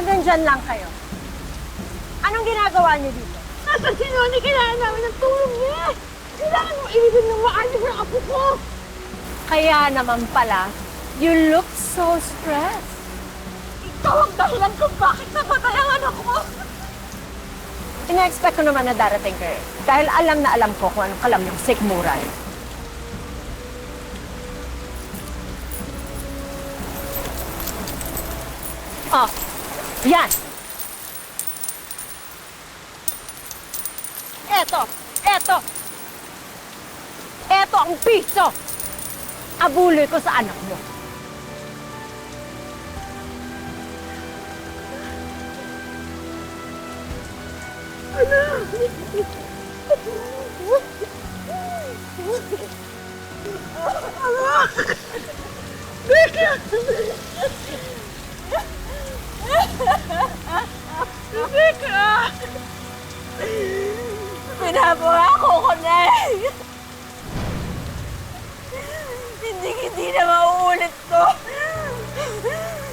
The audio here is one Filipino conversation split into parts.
Hanggang dyan lang kayo. Anong ginagawa niyo dito? Nasaan si Noni? Kailangan namin ng tulong niya! Kailangan mo ilibin ng maayos ng apo ko! Kaya naman pala, you look so stressed. Ikaw ang dahilan kung bakit namatay ang anak ko! Ina-expect ko naman na darating kayo. Dahil alam na alam ko kung anong kalam yung sikmuran. Oh, yan! Eto! Eto ang piso! Abuloy ko sa anak mo. Pinapangako ko na eh! Hindi na mauulit to!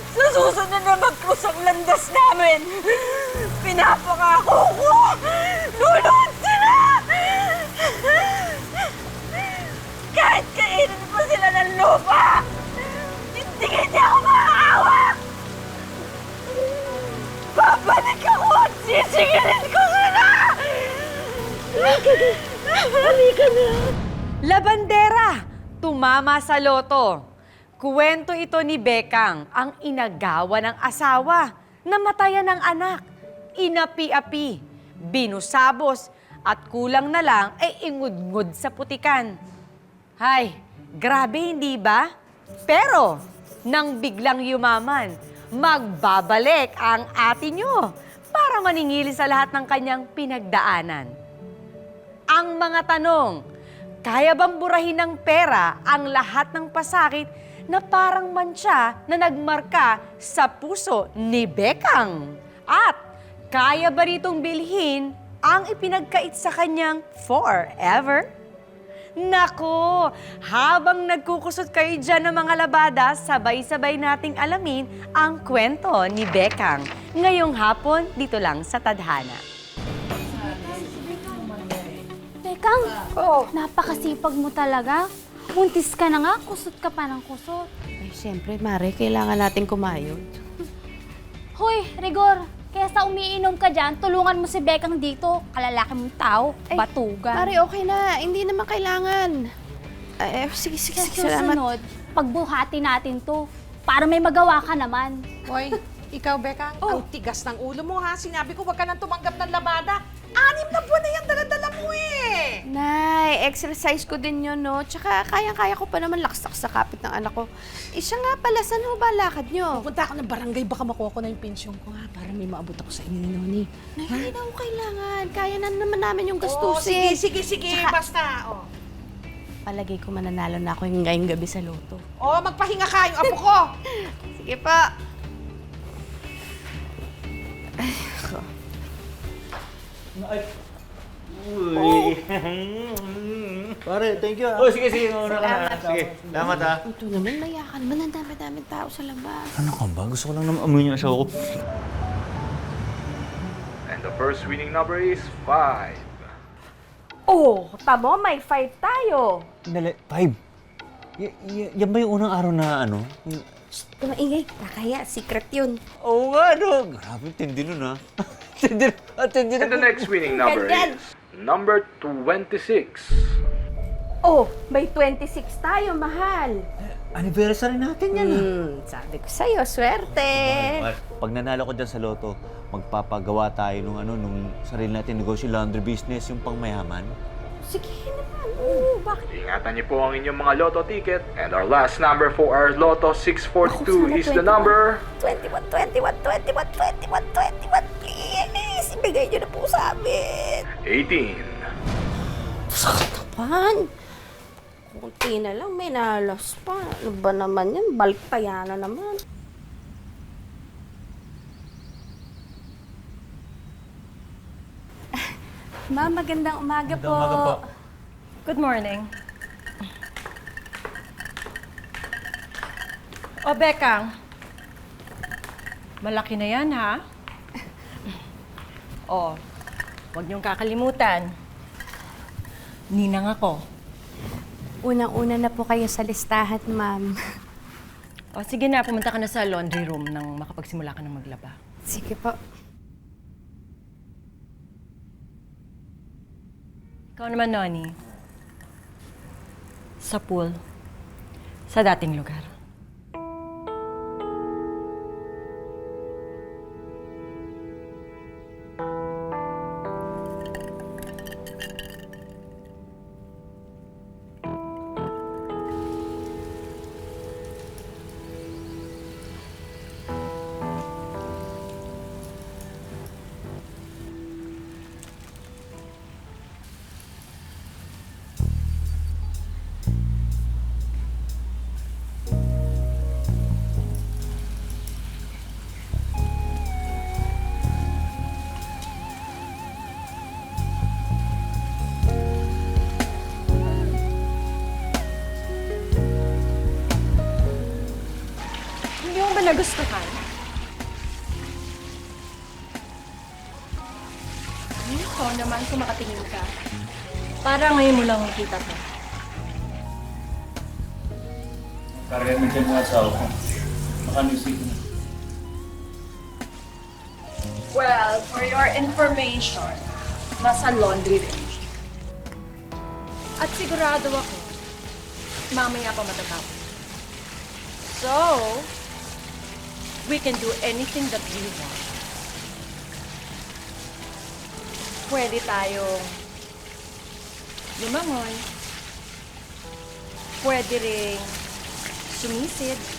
Sa susunod na mag-cross ang landas namin! Pinapangako ko! Luluhod sila! Kahit kainin pa sila ng lupa! Hindi ako makakawak! Babalik ako at sisingilin ko sila! Halika na! Labandera! Tumama sa loto. Kuwento ito ni Bekang, ang inagawa ng asawa, namatayan ng anak, inapi-api, binusabos, at kulang na lang ay ingudngud sa putikan. Hay, grabe hindi ba? Pero, nang biglang yumaman, magbabalik ang ate nyo para maningili sa lahat ng kanyang pinagdaanan. Ang mga tanong, kaya bang burahin ng pera ang lahat ng pasakit na parang mantsa na nagmarka sa puso ni Bekang? At kaya ba ritong bilhin ang ipinagkait sa kanyang forever? Nako, habang nagkukusot kayo dyan ng mga labada, sabay-sabay nating alamin ang kwento ni Bekang. Ngayong hapon, dito lang sa Tadhana. Bekang, napakasipag mo talaga. Buntis ka na nga, kusot ka pa ng kusot. Ay, siyempre, Mare, kailangan natin kumayod. Hoy, Rigor, kaya sa umiinom ka dyan, tulungan mo si Bekang dito. Kalalaki mong tao, batugan. Mare, okay na. Hindi naman kailangan. Sige, Sa salamat. susunod, pagbuhati natin to, para may magawa ka naman. Hoy, ikaw, Bekang, ang tigas ng ulo mo, ha? Sinabi ko, wag ka nang tumanggap ng labada. 6 na buwan na yan, dala-dala mo eh! Nay, exercise ko din yun, no? Tsaka kayang-kaya ko pa naman laksak sa kapit ng anak ko. Siya nga pala, saan ho ba lakad nyo? Pupunta ako ng barangay, baka makuha ko na yung pensyon ko, ha? Para may maabot ako sa inyo ni Noni. Nay, hindi na ho kailangan. Kaya na naman namin yung Oh, gastusin. sige, Tsaka- basta. Oh. Palagay ko mananalo na ako ngayong gabi sa loto. Oh, magpahinga ka yung apo ko! Sige pa. Uy. Pare, thank you. Oh, sige, sige. Mauna ka na. Sige, salamat ha. Ito naman, mayakan naman. Ang dami-daming tao sa labas. Ano ka ba? Gusto ko lang naman amoy yung asawa ko. And the first winning number is 5. Oh, tamo, may fight tayo. Dali, 5. Yan ba yung unang araw na ano? Maingay, nakaya. Secret yun. Oo nga, no. Grabe, tindi nun ha. Tindi And the next winning number is number 26. Oh, may 26 tayo, mahal. Anniversary natin yan ha. Sabi ko sa'yo, swerte. Pag nanalo ko dyan sa loto, magpapagawa tayo nung sarili natin negosyo, laundry business, yung pangmayaman. Sige naman. Ingatan niyo po ang inyong mga lotto ticket. And our last number for our lotto 642 is the number 21, please. Ibigay niyo na po sa amin. 18. Pan, kunti na lang, may nalas pa. Ano ba naman yan? Baltaya na naman. Ma'am, magandang umaga po. Umaga po. Good morning. O, Bekang. Malaki na yan, ha? Oh, huwag niyong kakalimutan. Ninang ako. Unang-una na po kayo sa listahan, ma'am. O, sige na, pumunta ka na sa laundry room nang makapagsimula ka ng maglaba. Sige po. Ikaw naman, Noni. Sa pool. Sa dating lugar. Hindi mo ba nagustuhan? Ikaw naman kung makatingin ka. Parang ngayon mo lang nakita ko. Kariyan mo asawa ko. Makanisip na. Well, for your information, nasa laundry rin. At sigurado ako, mamaya pa matatapos. So, we can do anything that we want. Pwede tayong lumangoy. Pwede ring sumisid.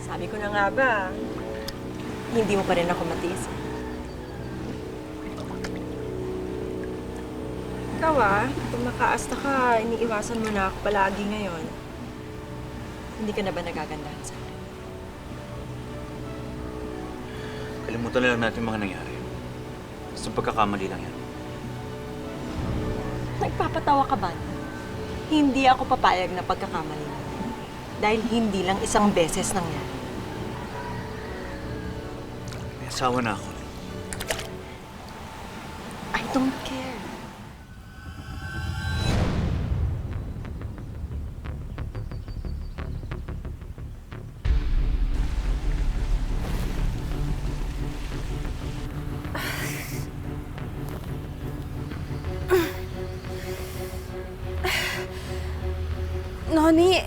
Sabi ko na nga ba, hindi mo pa rin ako matiis. Ikaw kung makaasta ka, iniiwasan mo na ako palagi ngayon. Hindi ka na ba nagagandahan sa akin? Kalimutan na lang natin mga nangyari. Basta pagkakamali lang yan. Nagpapatawa ka ba? Hindi ako papayag na pagkakamali. Dahil hindi lang isang beses nangyari. May asawa na ako. I don't care. Noni,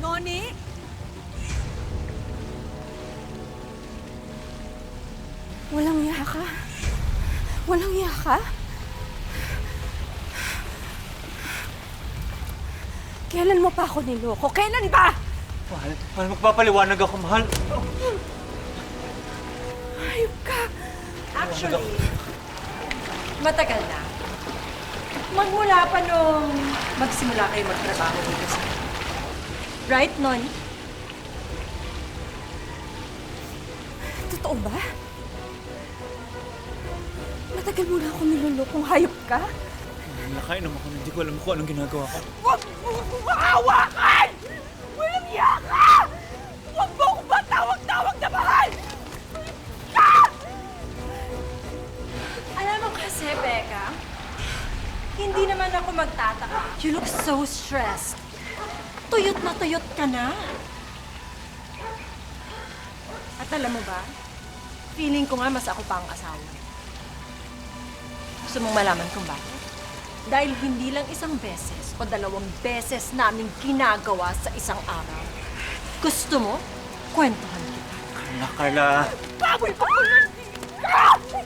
Noni? walang iya ka? Walang iya ka? Kailan mo pa ako niloko? Kailan ba? Mahal, magpapaliwanag ako, mahal. Hayop ka! Actually, matagal na. Magmula pa nung magsimula kayo magtrabaho dito sa... Right, Noni? Totoo ba? Matagal mo na ako nilolokong hayop ka? Nakainom ako, hindi ko alam kung anong ginagawa ko. Huwag mo akong makahawakan! Walang iya ka! Huwag mo akong matawag-tawag na mahal! Alam mo kasi, Becca, hindi naman ako magtataka. You look so stressed. Tuyot na tuyot ka na. At alam mo ba, feeling ko nga mas ako pa ang asawa. Gusto mong malaman kung bakit? Dahil hindi lang isang beses o 2 beses namin ginagawa sa isang araw. Gusto mo? Kwentuhan kita. Carla. Baboy pa ko lang! Baboy!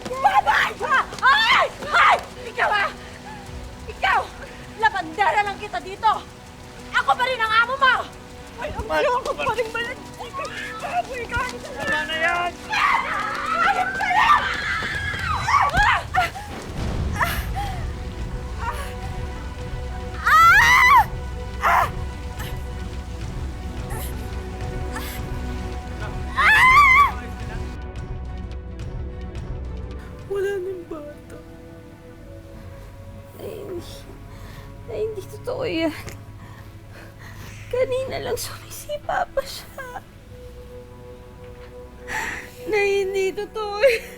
Ay! Ay! Ikaw ah! Ikaw! Labandera lang kita dito! Ako pa rin ang amo mo! Ay, ang ako pa rin balantik! Baboy ka! Tama na yan! Ayun pa yan! Ay, hindi totoo yan. Kanina lang sumisipa pa siya. Na hindi totoo yan.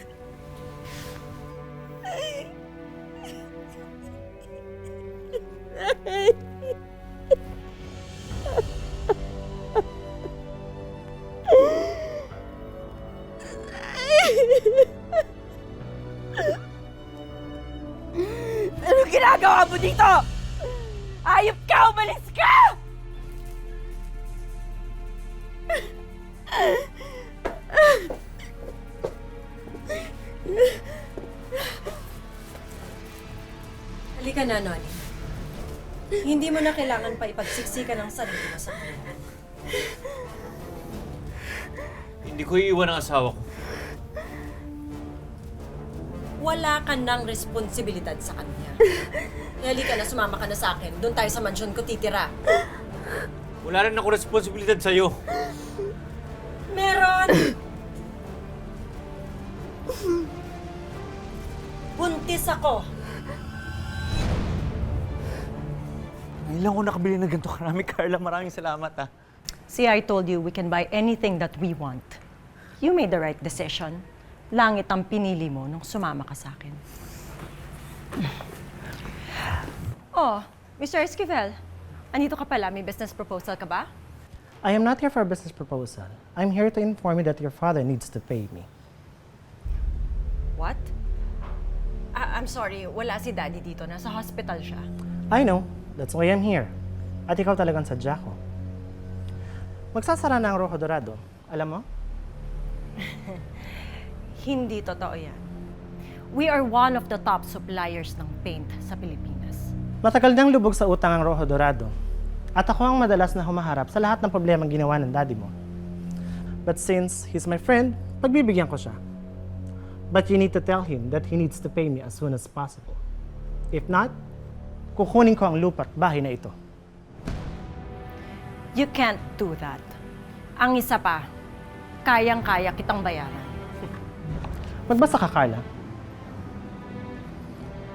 Ano ginagawa mo dito? Ayop ka! Umalis ka! Halika na, Noni. Hindi mo na kailangan pa ipagsiksikan ang sarili mo sa kanila. Hindi ko iiwan ang asawa ko. Wala ka ng responsibilidad sa kanya. Halika na, sumama ka na sa akin. Doon tayo sa mansyon ko titira. Wala rin ako responsibilidad sa'yo. Meron! Buntis ako. Ngayon lang ako nakabili ng ganito karami, Carla. Maraming salamat, ah. See, I told you we can buy anything that we want. You made the right decision. Langit ang pinili mo nung sumama ka sa akin. Oh, Mr. Esquivel, andito ka pala. May business proposal ka ba? I am not here for a business proposal. I'm here to inform you that your father needs to pay me. What? I'm sorry, wala si Daddy dito. Nasa hospital siya. I know. That's why I'm here. At ikaw talagang sadya ko. Magsasara na ang Rojo Dorado. Alam mo? Hindi totoo yan. We are one of the top suppliers ng paint sa Pilipinas. Matagal nang lubog sa utang ang Rojo Dorado. At ako ang madalas na humaharap sa lahat ng problemang ginawa ng daddy mo. But since he's my friend, pagbibigyan ko siya. But you need to tell him that he needs to pay me as soon as possible. If not, kukunin ko ang lupa at bahay na ito. You can't do that. Ang isa pa, kayang-kaya kitang bayaran. Magbasa ka, Carla.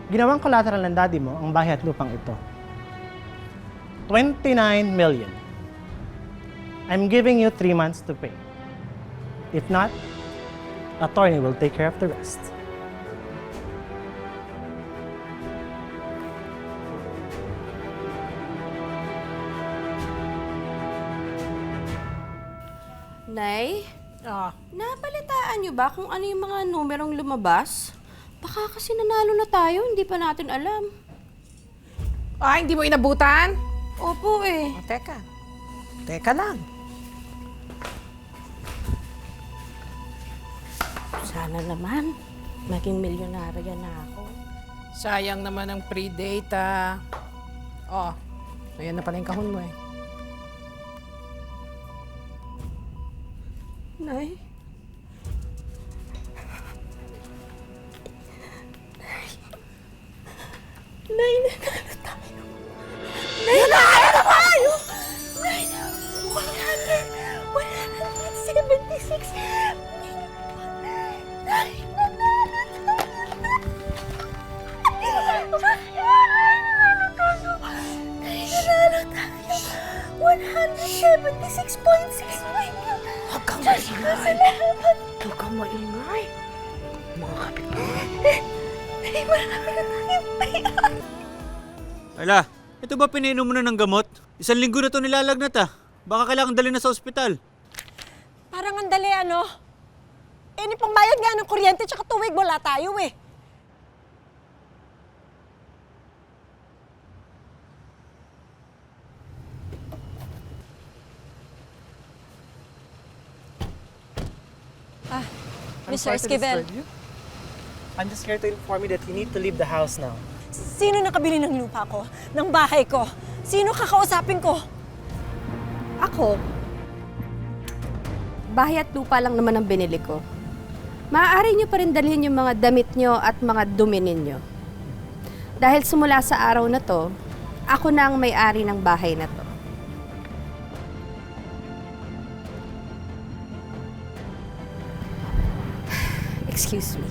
Ginawang collateral ng daddy mo ang bahay at lupang ito. 29 million. I'm giving you 3 months to pay. If not, attorney will take care of the rest. Nay, Ah, nabalitaan niyo ba kung ano yung mga numerong lumabas? Baka kasi nanalo na tayo, hindi pa natin alam. hindi mo inabutan? Opo eh. Oh, teka. Teka lang. Sana naman, maging milyonarya na ako. Sayang naman ang pre-data. Oh, ayan na pala yung kahon mo eh. Nay? Nay, nanalo tayo. Nay, nanalo tayo! Nay, 176 million. Nay, nanalo tayo. Nay, nanalo tayo. 176.6 million. Huwag kang maingay. Huwag kang maingay. Mga kapitbahay. Ay, marami na tayong payan. Ala, ito ba pinainom mo na ng gamot? 1 linggo na ito nilalagnat, ah. Baka kailangan dalhin na sa ospital. Parang ang dali, ano? Eh, ni pangbayad nga ng kuryente tsaka tuwig, wala tayo eh. Mr. Esquivel. I'm just here to inform you that you need to leave the house now. Sino nakabili ng lupa ko? Ng bahay ko? Sino kakausapin ko? Ako? Bahay at lupa lang naman ang binili ko. Maaari nyo pa rin dalhin yung mga damit nyo at mga dumi ninyo. Dahil simula sa araw na to, ako na ang may-ari ng bahay na to. Excuse me.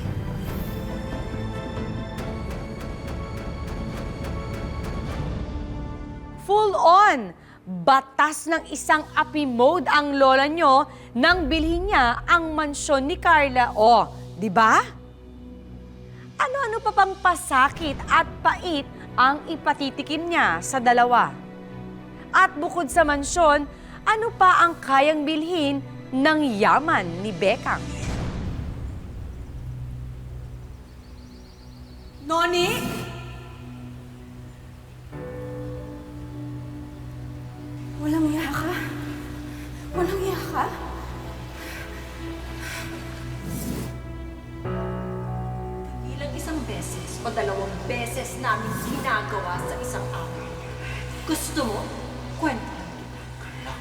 Full on! Batas ng isang api mode ang lola nyo nang bilhin niya ang mansyon ni Carla. O, di ba? Ano-ano pa bang pasakit at pait ang ipatitikim niya sa dalawa? At bukod sa mansyon, ano pa ang kayang bilhin ng yaman ni Bekang? Noni? Walang iya ka? Walang iya ka? Ilang isang beses o dalawang beses namin ginagawa sa isang araw. Gusto mo? Kwento.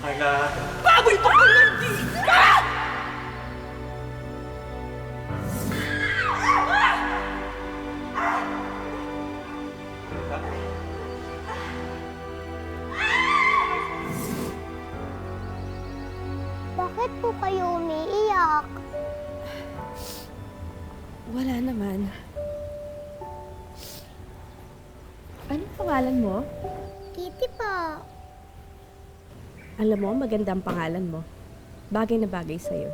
Carla. Baboy pa ka nandito! Bakit po kayo umiiyak? Wala naman. Anong pangalan mo? Kitty po. Alam mo, maganda ang pangalan mo. Bagay na bagay sa'yo.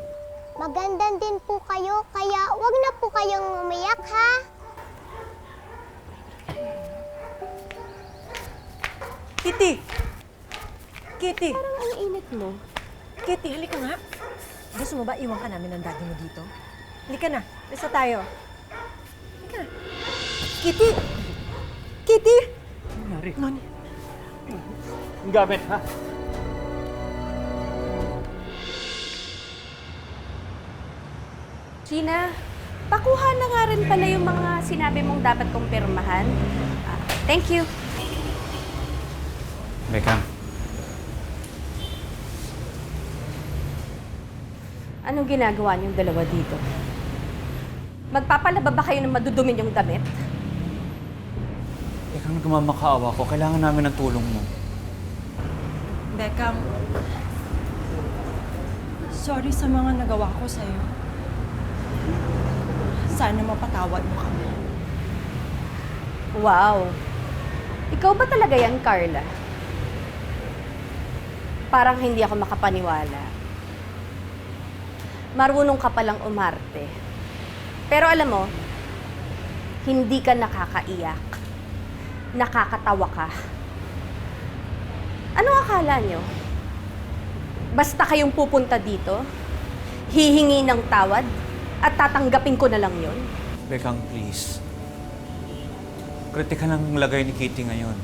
Maganda din po kayo, kaya wag na po kayong umiyak, ha? Kitty! Kitty! Parang ang init mo. Kitty, halika nga. Gusto mo ba iwan ka namin ng daddy mo dito? Halika na. Isa tayo. Halika. Kitty! Kitty! Nangyari? Noni. Ang gamit, ha? Gina, pakuha na nga rin pala yung mga sinabi mong dapat kong pirmahan. Thank you. Bekang. Anong ginagawa niyong dalawa dito? Magpapalaba ba kayo ng madudumin yung damit? Bekang, nagmamakaawa ko. Kailangan namin ng tulong mo. Beckham, sorry sa mga nagawa ko sa'yo. Sana mapatawad mo kami. Wow. Ikaw ba talaga yan, Carla? Parang hindi ako makapaniwala. Marunong ka palang umarte. Pero alam mo, hindi ka nakakaiyak. Nakakatawa ka. Ano akala nyo? Basta kayong pupunta dito, hihingi ng tawad, at tatanggapin ko na lang yon. Bekang, please. Kritikal ang lagay ni Kitty ngayon.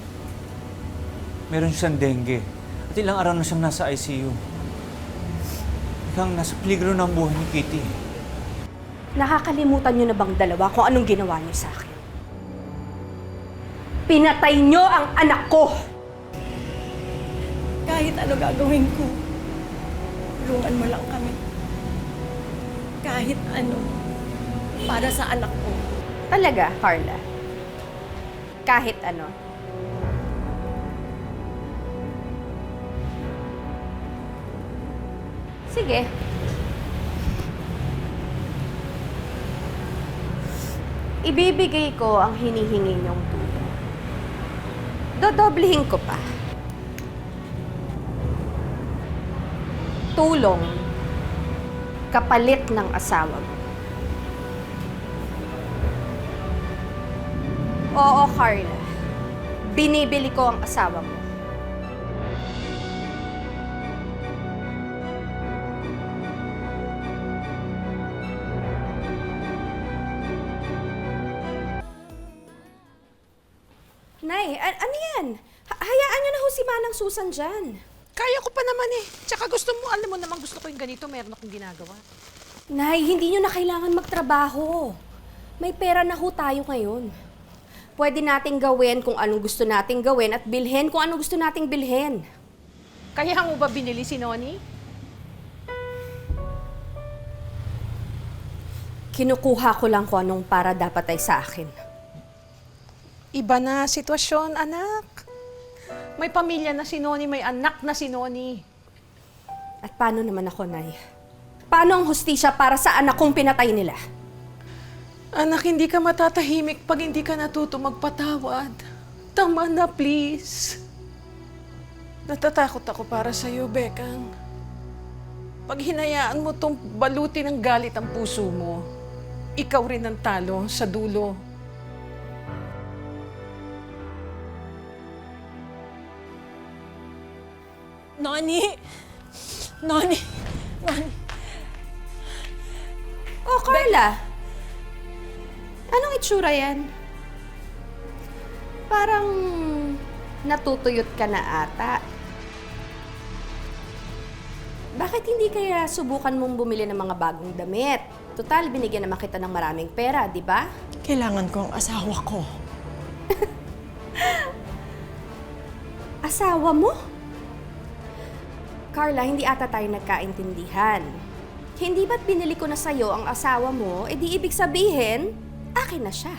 Meron siyang dengue. At ilang araw na siyang nasa ICU. Bekang, nasa peligro na ang buhay ni Kitty. Nakakalimutan nyo na bang dalawa kung anong ginawa nyo sa akin? Pinatay nyo ang anak ko! Kahit ano gagawin ko, tulungan mo lang kami. Kahit ano, para sa anak ko. Talaga, Carla? Kahit ano? Sige. Ibibigay ko ang hinihingi niyong tulong. Dodoblihin ko pa. Tulong kapalit ng asawa mo. Oo, Carla. Binibili ko ang asawa mo. Nay, ano yan? Hayaan niyo na ho si Manang Susan dyan. Kaya ko pa naman eh. Tsaka gusto mo, alam mo naman gusto ko yung ganito, meron akong ginagawa. Nay, hindi nyo na kailangan magtrabaho. May pera na ho tayo ngayon. Pwede nating gawin kung anong gusto nating gawin at bilhin kung anong gusto nating bilhin. Kaya mo ba binili si Noni? Kinukuha ko lang kung anong para dapat ay sa akin. Iba na sitwasyon, anak. May pamilya na si Noni, may anak na si Noni. At paano naman ako, Nay? Paano ang hustisya para sa anak kong pinatay nila? Anak, hindi ka matatahimik pag hindi ka natuto magpatawad. Tama na, please. Natatakot ako para sa'yo, Bekang. Pag hinayaan mo tong balutin ng galit ang puso mo, ikaw rin ang talo sa dulo. Noni! Noni! Noni! Oh, Carla! Anong itsura yan? Parang natutuyot ka na ata. Bakit hindi kaya subukan mong bumili ng mga bagong damit? Total, binigyan naman kita ng maraming pera, di ba? Kailangan ko ang asawa ko. Asawa mo? Carla, hindi ata tayo nagkaintindihan. Hindi ba't binili ko na sa'yo ang asawa mo, edi ibig sabihin, akin na siya.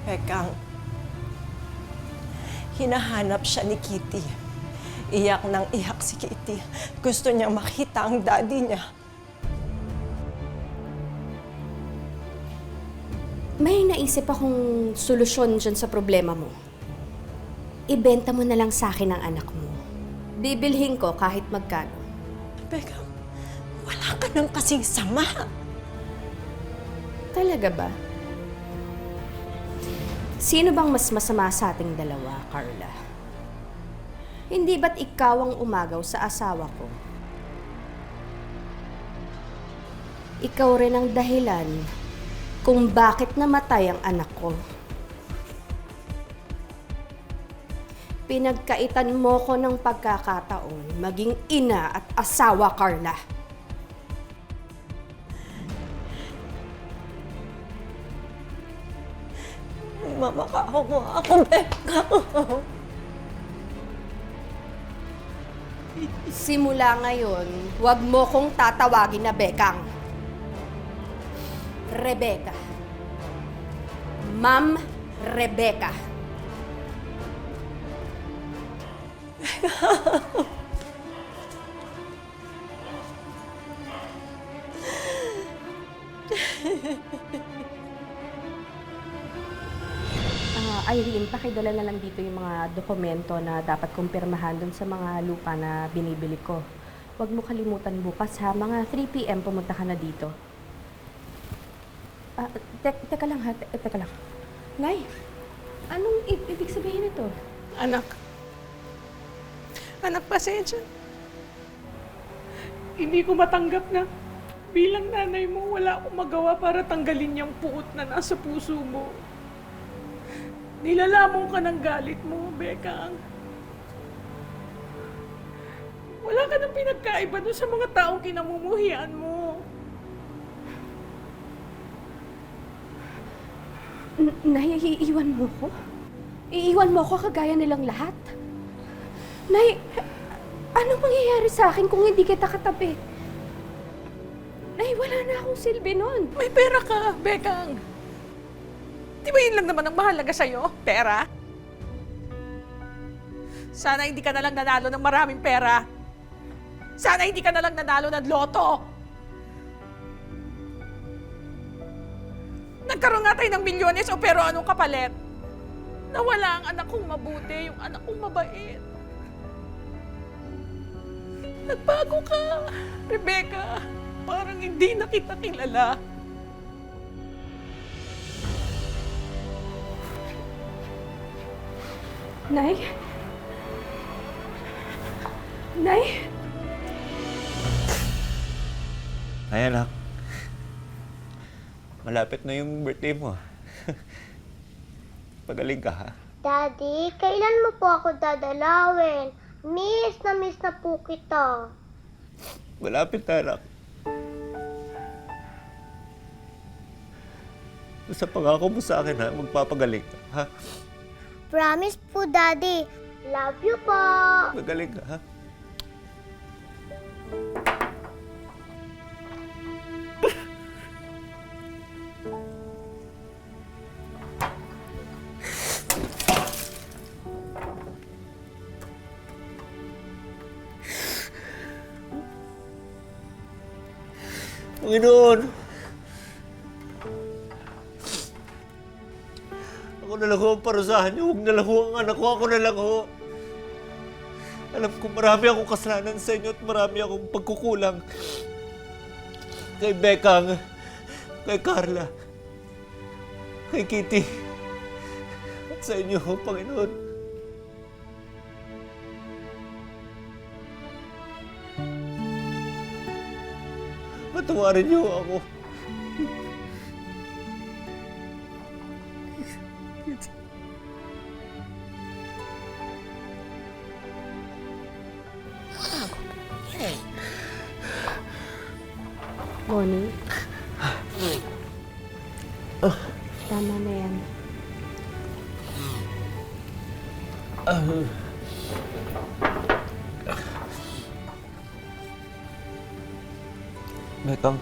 Bekang, hinahanap siya ni Kitty. Iyak nang iyak si Kitty. Gusto niya makita ang daddy niya. May naisip akong solusyon dyan sa problema mo. Ibenta mo na lang sa akin ang anak mo. Bibilhin ko kahit magkano. Bekang, wala ka nang kasing sama. Talaga ba? Sino bang mas masama sa ating dalawa, Carla? Hindi ba't ikaw ang umagaw sa asawa ko? Ikaw rin ang dahilan kung bakit namatay ang anak ko. Pinagkaitan mo ko ng pagkakataon maging ina at asawa, Carla. Mamakaw mo ako, Bekang. Simula ngayon, huwag mo kong tatawagin na Bekang. Rebecca. Ma'am Rebecca. Irene, pakidala na lang dito yung mga dokumento na dapat kumpirmahan dun sa mga lupa na binibili ko. Huwag mo kalimutan bukas ha, mga 3 p.m. pumunta ka na dito. Teka lang ha, teka lang. Nay, anong ibig sabihin nito? Anak, pasensya. Hindi ko matanggap na bilang nanay mo, wala akong magawa para tanggalin yung puot na nasa puso mo. Nilalamon ka ng galit mo, Bekang. Wala ka nang pinagkaiba doon sa mga taong kinamumuhian mo. Nay, iiwan mo ko? Iiwan mo ko kagaya nilang lahat? Nay, anong mangyayari sa akin kung hindi kita katabi? Nay, wala na akong silbi nun. May pera ka, Bekang. Di ba yun lang naman ang mahalaga sa'yo? Pera? Sana hindi ka na lang nanalo ng maraming pera. Sana hindi ka na lang nanalo ng loto. Nagkaroon nga tayo ng milyones o pero anong kapalit? Nawala ang anak kong mabuti, yung anak kong mabait. Nagbago ka, Rebecca. Parang hindi na kita kilala. Nay? Nay? Ay, anak. Malapit na yung birthday mo. Pagaling ka, ha? Daddy, kailan mo po ako dadalawin? Miss na po kita. Malapit na, anak. Basta pangako mo sa akin, ha? Magpapagaling ka, ha? Promise po, Daddy. Love you po. Magaling ka, ha? Panginoon! Ako na lang ho ang parusahan niyo. Huwag na lang ho ang anak ko. Ako na lang ho. Alam ko marami akong kasalanan sa inyo at marami akong pagkukulang. Kay Bekang, kay Carla, kay Kitty, at sa inyo ho, Panginoon. Patawarin niyo ako. Bonnie. Tama na yan. Bekang,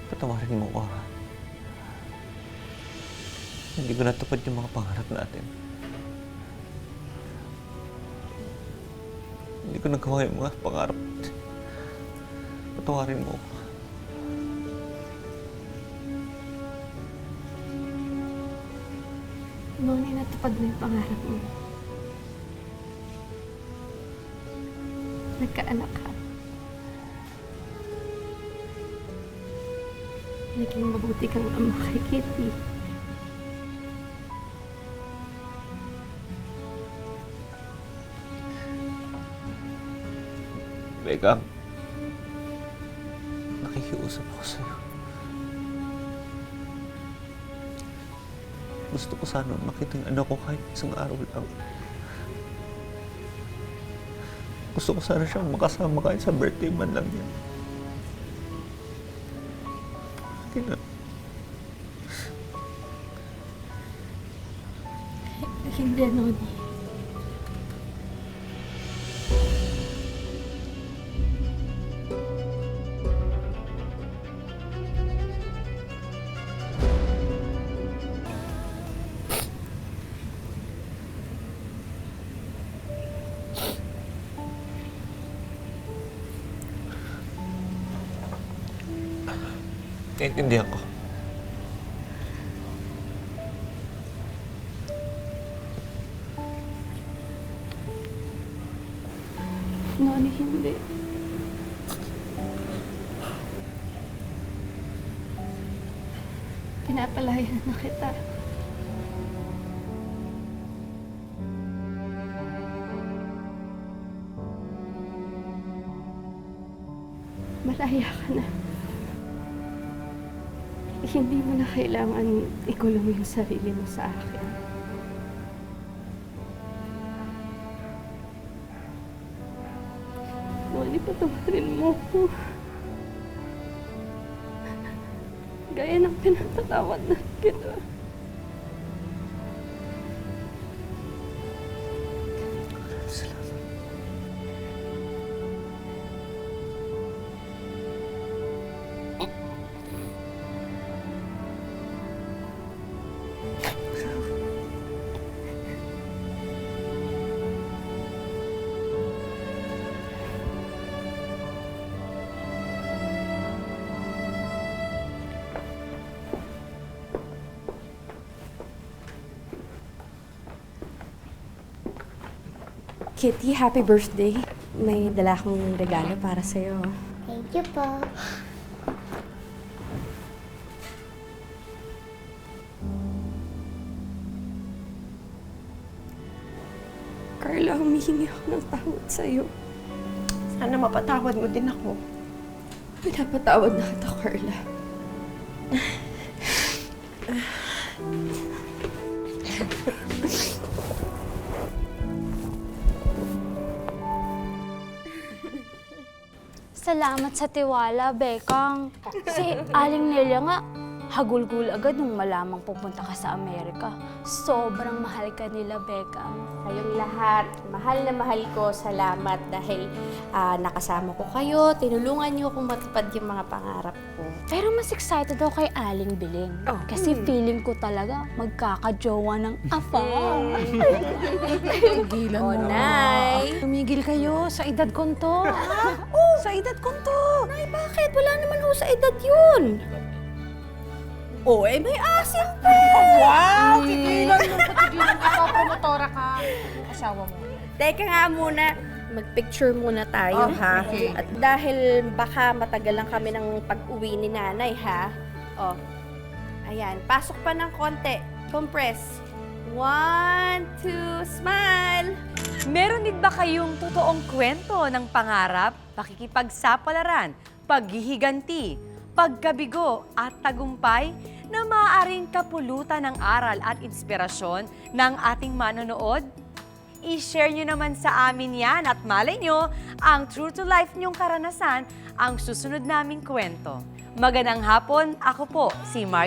patawarin mo ko, ha? Hindi ko natupad yung mga pangarap natin. Hindi ko nagawa yung mga pangarap natin. Patawarin mo ko. Bonnie, natupad mo yung pangarap mo. Nagkaanak ka. Naging mabuti kang ama kay Kitty. Bekang, nakikiusap ako sa'yo. Gusto ko sana makita ang anak ko kahit isang araw lang. Gusto ko sana siyang makasama kahit sa birthday man lang yan. Kaya, Hindi, Noni. naiintindihan ko. Noni, hindi. Pinapalayan na kita. Malaya ka na. Hindi mo na kailangan ikulong yung sarili mo sa akin. Noni, patawarin mo ko. Gaya ng pinapatawad na kita. Salamat. Kitty, happy birthday. May dala akong regalo para sa'yo. Thank you po. Carla, humihingi ako ng tawad sa'yo. Sana mapatawad mo din ako. Pinapatawad na kita, Carla. salamat sa tiwala, Bekang. Si Aling Nelia nga, hagulgul agad nung malamang pupunta ka sa Amerika. Sobrang mahal ka nila, Bekang. Kayong lahat, mahal na mahal ko, salamat dahil nakasama ko kayo, tinulungan niyo akong matupad yung mga pangarap ko. Pero mas excited ako kay Aling Biling. Kasi feeling ko talaga magkakajowa ng afang. Tigilan O, mo. Nay. Tumigil kayo sa edad kong to. Sa edad kong to. Nay, bakit? Wala naman ho sa edad yun. Oh, may asim pa. Wow! Tigilan mo. Tigilan ka pa. Promotora ka. Asawa mo. Teka nga muna, mag-picture muna tayo, ha? okay. At dahil baka matagal lang kami ng pag-uwi ni nanay, ha? Oh, ayan, pasok pa ng konti. Compress. 1, 2, smile! Meron din ba kayong totoong kwento ng pangarap, pakikipagsapalaran, paghihiganti, pagkabigo at tagumpay na maaaring kapulutan ng aral at inspirasyon ng ating manonood? I-share nyo naman sa amin yan at malay nyo, ang true to life nyong karanasan ang susunod naming kwento. Magandang hapon, ako po si Maria